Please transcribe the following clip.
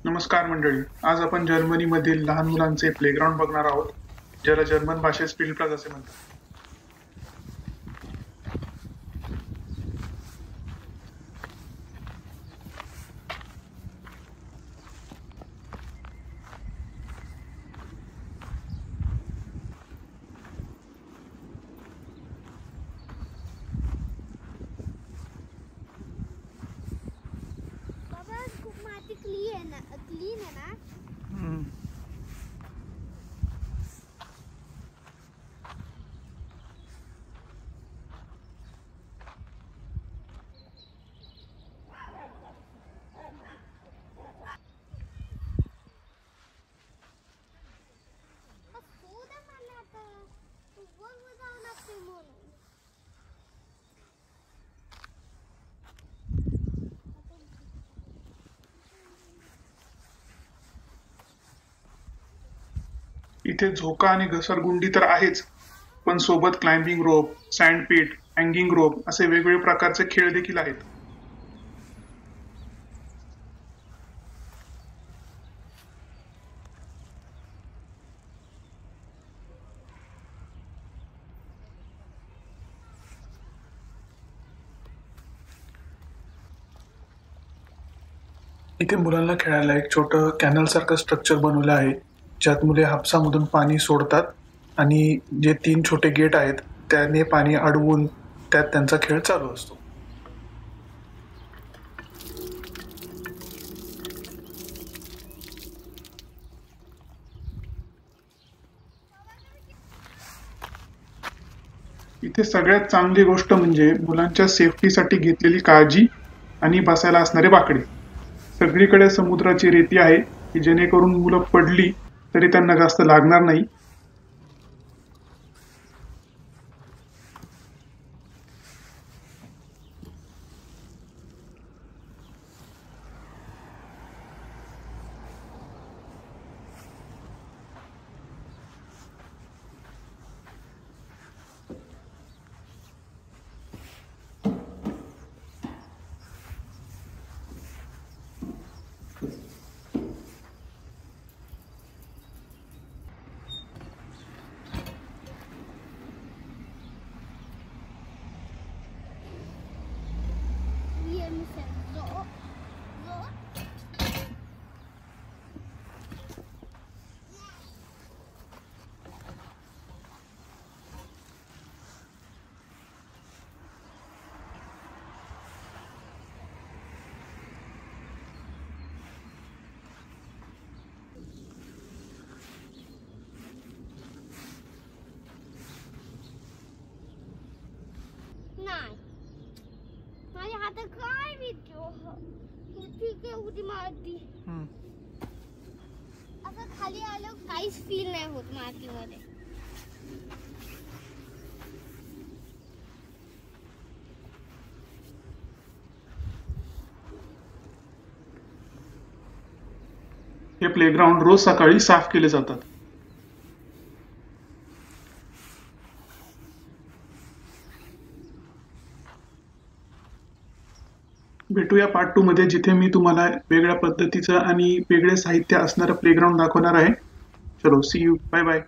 नमस्कार मंडळी. आज आपण जर्मनीमधील लहान मुलांचे प्लेग्राऊंड बघणार आहोत, ज्याला जर्मन भाषेत स्पिलप्लाझ असे म्हणतात. बाबा खूप माती क्लीन आहे ना. सोडा मला आता तू वर जाऊ लागते म्हणून. इथे झोका आणि घसरगुंडी तर आहेच, पण सोबत क्लाइम्बिंग रोप, सँडपीट, हँगिंग रोप असे वेगवेगळे प्रकारचे खेळ देखील आहेत. इथे मुलांना खेळायला एक छोटं कॅनल सारखं स्ट्रक्चर बनवलं आहे, ज्यात मुले हापसामधून पाणी सोडतात आणि जे 3 छोटे गेट आहेत त्याने पाणी अडवून त्यात त्यांचा खेळ चालू असतो. इथे सगळ्यात चांगली गोष्ट म्हणजे मुलांच्या सेफ्टीसाठी घेतलेली काळजी आणि बसायला असणारे बाकडे. सगळीकडे समुद्राची रेती आहे की जेणेकरून मुलं पडली तरी त्यांना जास्त लागणार नाही. ये मिसळ जो जो नाही. माझ्या हातात काय विचार ठीक आहे उडी मारती. असं खाली आलं काहीच फील नाही होत मातीमध्ये. हे प्लेग्राऊंड रोज सकाळी साफ केले जातात. भेटूया पार्ट 2 मध्ये, जिथे मी तुम्हाला वेगळ्या पद्धतीचं आणि वेगळे साहित्य असणारं प्लेग्राऊंड दाखवणार आहे. चलो, सी यू, बाय बाय.